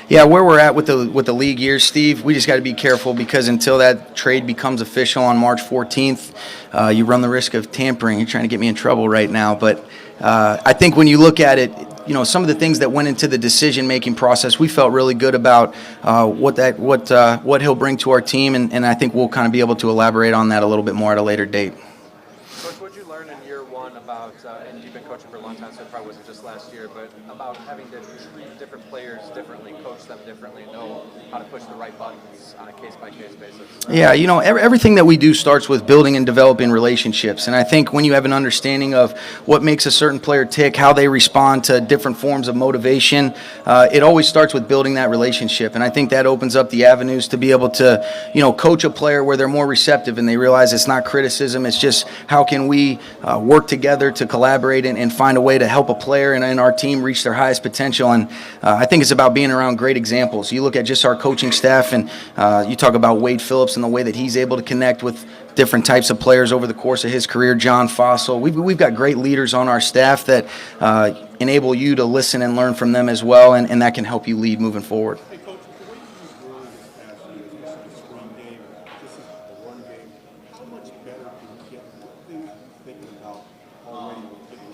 Yeah, where we're at with the league years, Steve, we just got to be careful because until that trade becomes official on March 14th, you run the risk of tampering. You're trying to get me in trouble right now, but I think when you look at it, some of the things that went into the decision-making process, we felt really good about what he'll bring to our team, and I think we'll kind of be able to elaborate on that a little bit more at a later date. Coach, what did you learn in year one about, and you've been coaching for a long time, so it probably wasn't just last year, but about having to treat different players differently, coach them differently, know how to push the right buttons on a case-by-case basis? Yeah, everything that we do starts with building and developing relationships. And I think when you have an understanding of what makes a certain player tick, how they respond to different forms of motivation, it always starts with building that relationship. And I think that opens up the avenues to be able to, coach a player where they're more receptive and they realize it's not criticism, it's just how can we work together to collaborate and find a way to help a player and our team reach their highest potential. And I think it's about being around great examples. You look at just our coaching staff and you talk about Wade Phillips and the way that he's able to connect with different types of players over the course of his career. John Fossil. We've got great leaders on our staff that enable you to listen and learn from them as well, and that can help you lead moving forward. Hey, Coach, the way you use words this past year, this run game, this is a run game, how much better can you get? What things are you thinking about already with getting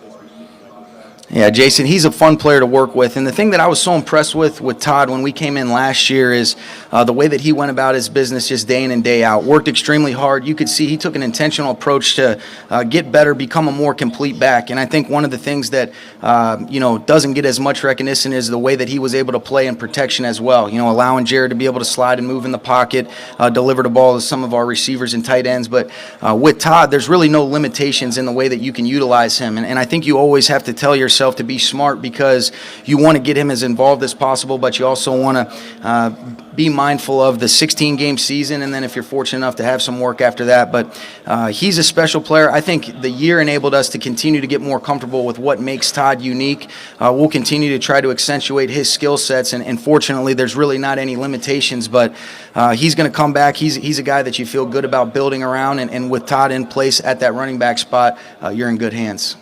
this week? Yeah, Jason, he's a fun player to work with. And the thing that I was so impressed with Todd when we came in last year is the way that he went about his business just day in and day out. Worked extremely hard. You could see he took an intentional approach to get better, become a more complete back. And I think one of the things that, doesn't get as much recognition is the way that he was able to play in protection as well. Allowing Jared to be able to slide and move in the pocket, deliver the ball to some of our receivers and tight ends. But with Todd, there's really no limitations in the way that you can utilize him. And I think you always have to tell yourself to be smart because you want to get him as involved as possible, but you also want to be mindful of the 16-game season, and then if you're fortunate enough to have some work after that. But he's a special player. I think the year enabled us to continue to get more comfortable with what makes Todd unique. We'll continue to try to accentuate his skill sets, and fortunately there's really not any limitations, but he's going to come back. He's a guy that you feel good about building around, and with Todd in place at that running back spot, you're in good hands.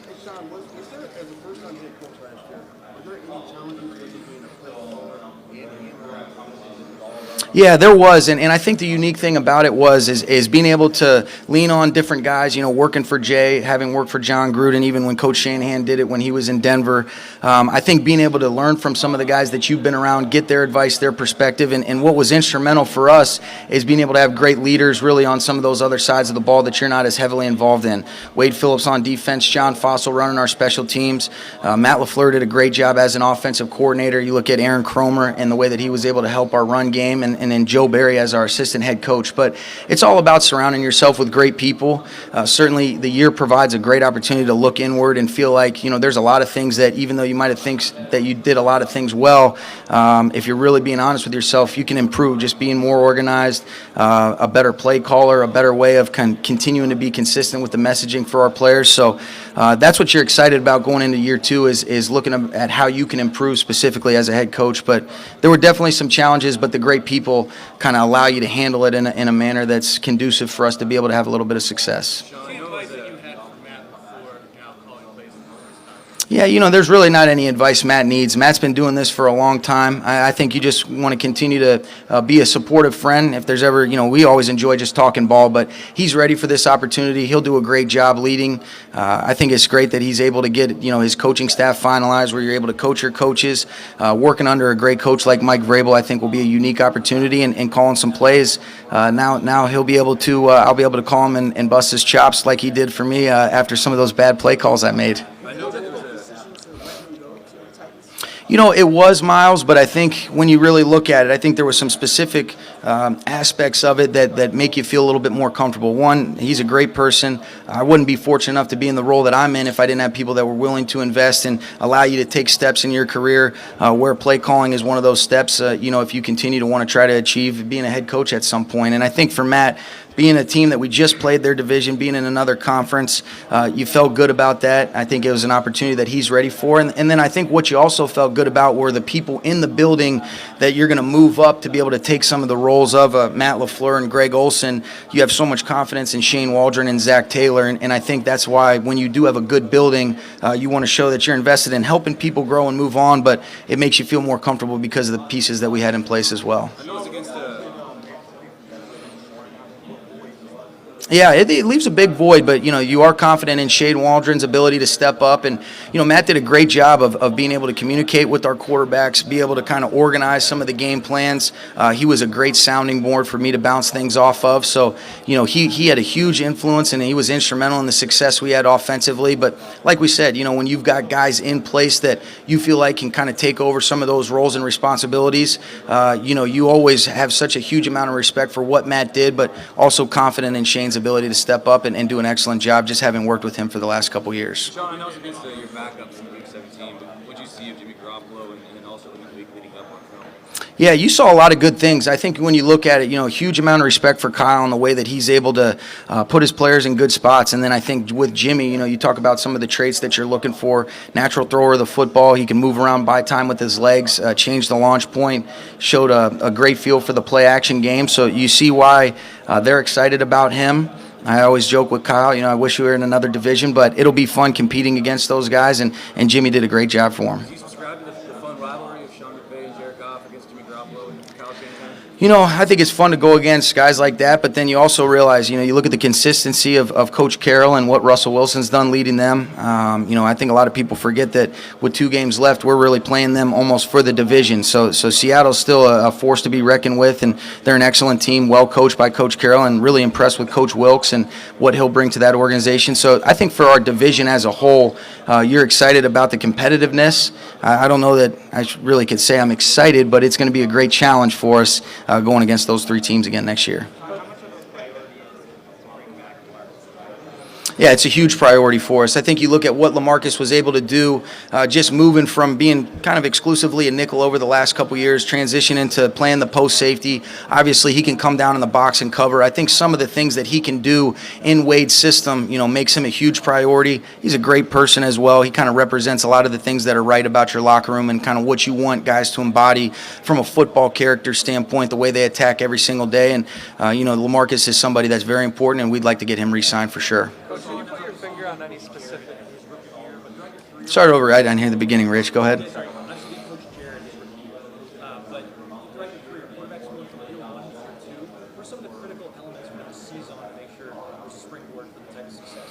Yeah, there was, and I think the unique thing about it is being able to lean on different guys, working for Jay, having worked for John Gruden, even when Coach Shanahan did it when he was in Denver. I think being able to learn from some of the guys that you've been around, get their advice, their perspective, and what was instrumental for us is being able to have great leaders really on some of those other sides of the ball that you're not as heavily involved in. Wade Phillips on defense, John Fossil running our special teams. Matt LaFleur did a great job as an offensive coordinator. You look at Aaron Cromer and the way that he was able to help our run game, and then Joe Barry as our assistant head coach. But it's all about surrounding yourself with great people. Certainly the year provides a great opportunity to look inward and feel like, there's a lot of things that even though you might have think that you did a lot of things well, if you're really being honest with yourself, you can improve just being more organized, a better play caller, a better way of continuing to be consistent with the messaging for our players. So that's what you're excited about going into year two is looking at how you can improve specifically as a head coach. But there were definitely some challenges, but the great people kind of allow you to handle it in a manner that's conducive for us to be able to have a little bit of success. Yeah, there's really not any advice Matt needs. Matt's been doing this for a long time. I think you just want to continue to be a supportive friend. If there's ever, we always enjoy just talking ball, but he's ready for this opportunity. He'll do a great job leading. I think it's great that he's able to get, his coaching staff finalized where you're able to coach your coaches. Working under a great coach like Mike Vrabel, I think will be a unique opportunity and calling some plays. Now he'll be able to, I'll be able to call him and bust his chops like he did for me after some of those bad play calls I made. It was, Miles, but I think when you really look at it, I think there were some specific aspects of it that make you feel a little bit more comfortable. One, he's a great person. I wouldn't be fortunate enough to be in the role that I'm in if I didn't have people that were willing to invest and allow you to take steps in your career where play calling is one of those steps, if you continue to want to try to achieve being a head coach at some point. And I think for Matt, being a team that we just played their division, being in another conference, you felt good about that. I think it was an opportunity that he's ready for. And then I think what you also felt good about were the people in the building that you're going to move up to be able to take some of the roles of Matt LaFleur and Greg Olson. You have so much confidence in Shane Waldron and Zach Taylor, and I think that's why when you do have a good building, you want to show that you're invested in helping people grow and move on, but it makes you feel more comfortable because of the pieces that we had in place as well. Yeah, it leaves a big void, but, you are confident in Shane Waldron's ability to step up. And, Matt did a great job of being able to communicate with our quarterbacks, be able to kind of organize some of the game plans. He was a great sounding board for me to bounce things off of. So, he had a huge influence, and he was instrumental in the success we had offensively. But like we said, when you've got guys in place that you feel like can kind of take over some of those roles and responsibilities, you always have such a huge amount of respect for what Matt did, but also confident in Shane's ability to step up and do an excellent job, just having worked with him for the last couple years. Sean, I know it's against your backups in Week 17, but what did you see of Jimmy Garoppolo and also the week leading up on film? Yeah, you saw a lot of good things. I think when you look at it, a huge amount of respect for Kyle and the way that he's able to put his players in good spots. And then I think with Jimmy, you talk about some of the traits that you're looking for. Natural thrower of the football. He can move around, buy time with his legs, change the launch point, showed a great feel for the play action game. So you see why they're excited about him. I always joke with Kyle, I wish we were in another division, but it'll be fun competing against those guys, and Jimmy did a great job for him. Do you subscribe to the fun rivalry of Sean Mcvay and Jared Goff against Jimmy Garoppolo and Kyle Shanahan? I think it's fun to go against guys like that, but then you also realize, you look at the consistency of Coach Carroll and what Russell Wilson's done leading them. I think a lot of people forget that with 2 games left, we're really playing them almost for the division. So Seattle's still a force to be reckoned with, and they're an excellent team, well coached by Coach Carroll, and really impressed with Coach Wilkes and what he'll bring to that organization. So I think for our division as a whole, you're excited about the competitiveness. I don't know that I really could say I'm excited, but it's going to be a great challenge for us going against those 3 teams again next year. Yeah, it's a huge priority for us. I think you look at what LaMarcus was able to do, just moving from being kind of exclusively a nickel over the last couple years, transition into playing the post safety. Obviously, he can come down in the box and cover. I think some of the things that he can do in Wade's system, makes him a huge priority. He's a great person as well. He kind of represents a lot of the things that are right about your locker room and kind of what you want guys to embody from a football character standpoint, the way they attack every single day. And, LaMarcus is somebody that's very important, and we'd like to get him re-signed for sure. Can you put your finger on any specific? Start over. I didn't hear the beginning, Rich. Go ahead. Sorry, I'm not speaking Coach Jared is review, but throughout your career, quarterbacks moving from year 1 to year 2. What are some of the critical elements for the season to make sure there's a springboard for the type of success?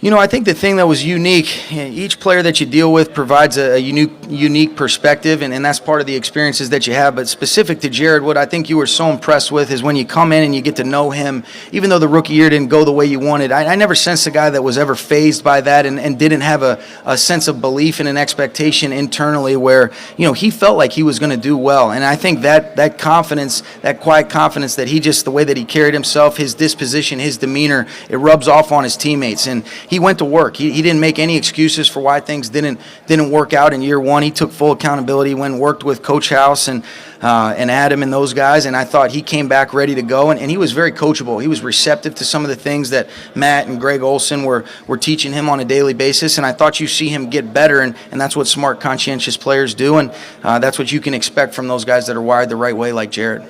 I think the thing that was unique, each player that you deal with provides a unique perspective, and that's part of the experiences that you have. But specific to Jared, what I think you were so impressed with is when you come in and you get to know him, even though the rookie year didn't go the way you wanted, I never sensed a guy that was ever fazed by that and didn't have a sense of belief and an expectation internally where, he felt like he was going to do well. And I think that confidence, that quiet confidence that the way that he carried himself, his disposition, his demeanor, it rubs off on his teammates. And he went to work. He didn't make any excuses for why things didn't work out in year 1. He took full accountability, went and worked with Coach House and Adam and those guys, and I thought he came back ready to go, and he was very coachable. He was receptive to some of the things that Matt and Greg Olson were teaching him on a daily basis, and I thought you see him get better, and that's what smart, conscientious players do, and that's what you can expect from those guys that are wired the right way like Jared.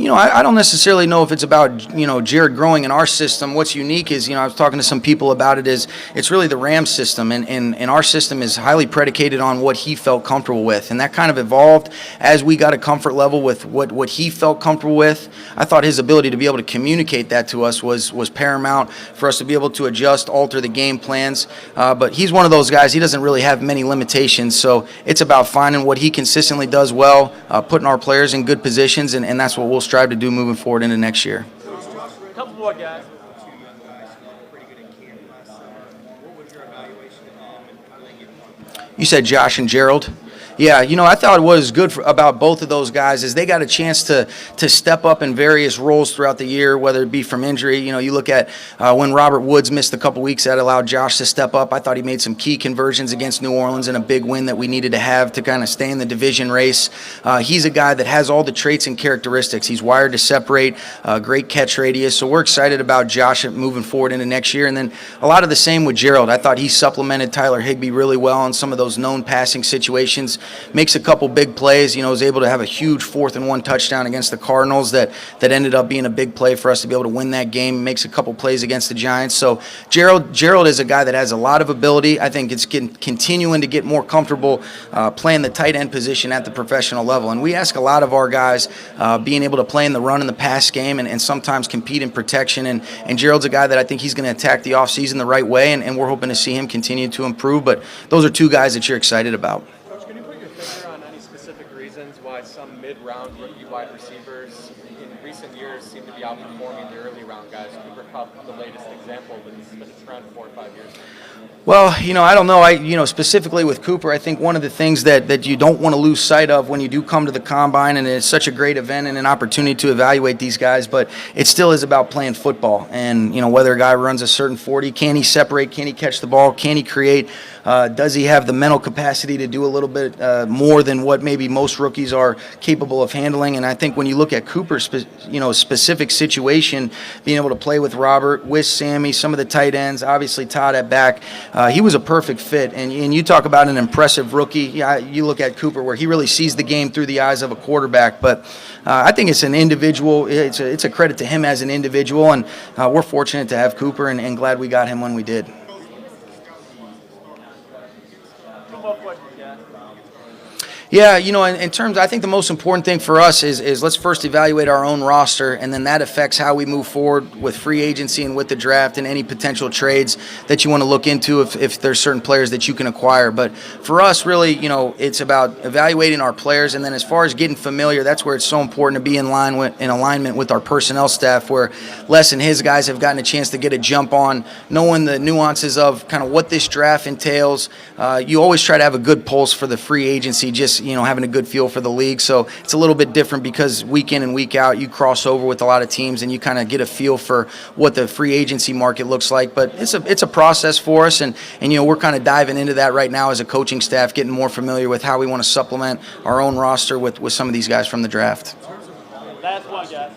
I don't necessarily know if it's about, Jared growing in our system. What's unique is, I was talking to some people about it, is it's really the Rams system, and our system is highly predicated on what he felt comfortable with, and that kind of evolved as we got a comfort level with what he felt comfortable with. I thought his ability to be able to communicate that to us was paramount for us to be able to adjust, alter the game plans, but he's one of those guys, he doesn't really have many limitations, so it's about finding what he consistently does well, putting our players in good positions, and that's what we'll strive to do moving forward into next year. Couple more guys. You said Josh and Gerald. Yeah, I thought what was good about both of those guys is they got a chance to step up in various roles throughout the year, whether it be from injury. You look at when Robert Woods missed a couple weeks, that allowed Josh to step up. I thought he made some key conversions against New Orleans in a big win that we needed to have to kind of stay in the division race. He's a guy that has all the traits and characteristics. He's wired to separate, great catch radius. So we're excited about Josh moving forward into next year. And then a lot of the same with Gerald. I thought he supplemented Tyler Higbee really well in some of those known passing situations. Makes a couple big plays, was able to have a huge 4th-and-1 touchdown against the Cardinals that ended up being a big play for us to be able to win that game. Makes a couple plays against the Giants. So Gerald is a guy that has a lot of ability. I think it's continuing to get more comfortable playing the tight end position at the professional level. And we ask a lot of our guys being able to play in the run and the pass game and sometimes compete in protection. And Gerald's a guy that I think he's going to attack the offseason the right way, and we're hoping to see him continue to improve. But those are two guys that you're excited about. Coach, can you put your finger on any specific reasons why some mid-round rookie wide receivers in recent years seem to be outperforming the early round guys? Cooper Kupp, the latest example, but this has been a trend 4 or 5 years. Well, I don't know. Specifically with Cooper, I think one of the things that you don't want to lose sight of when you do come to the Combine, and it's such a great event and an opportunity to evaluate these guys, but it still is about playing football. And, whether a guy runs a certain 40, can he separate? Can he catch the ball? Can he create? Does he have the mental capacity to do a little bit more than what maybe most rookies are capable of handling? And I think when you look at Cooper's specific situation, being able to play with Robert, with Sammy, some of the tight ends, obviously Todd at back, he was a perfect fit. And you talk about an impressive rookie. Yeah, you look at Cooper where he really sees the game through the eyes of a quarterback. But I think it's an individual. It's a credit to him as an individual, and we're fortunate to have Cooper and glad we got him when we did. Yeah, in terms, I think the most important thing for us is let's first evaluate our own roster, and then that affects how we move forward with free agency and with the draft and any potential trades that you want to look into if there's certain players that you can acquire. But for us, really, it's about evaluating our players, and then as far as getting familiar, that's where it's so important to be in alignment with our personnel staff, where Les and his guys have gotten a chance to get a jump on knowing the nuances of kind of what this draft entails. You always try to have a good pulse for the free agency, just having a good feel for the league. So it's a little bit different because week in and week out you cross over with a lot of teams and you kind of get a feel for what the free agency market looks like. But it's a process for us, and we're kind of diving into that right now as a coaching staff, getting more familiar with how we want to supplement our own roster with some of these guys from the draft. Last one, guys.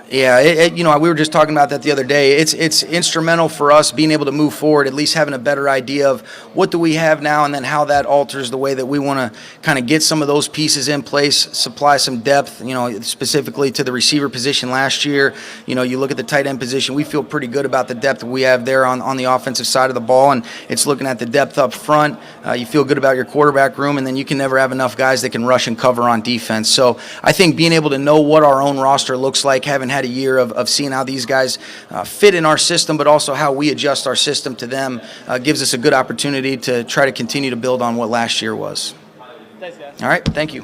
Yeah, we were just talking about that the other day. It's instrumental for us being able to move forward, at least having a better idea of what do we have now and then how that alters the way that we want to kind of get some of those pieces in place, supply some depth, specifically to the receiver position last year. You look at the tight end position, we feel pretty good about the depth we have there on the offensive side of the ball, and it's looking at the depth up front. You feel good about your quarterback room, and then you can never have enough guys that can rush and cover on defense. So I think being able to know what our own roster looks like, having had a year of seeing how these guys fit in our system, but also how we adjust our system to them, gives us a good opportunity to try to continue to build on what last year was. Thanks, guys. All right, thank you.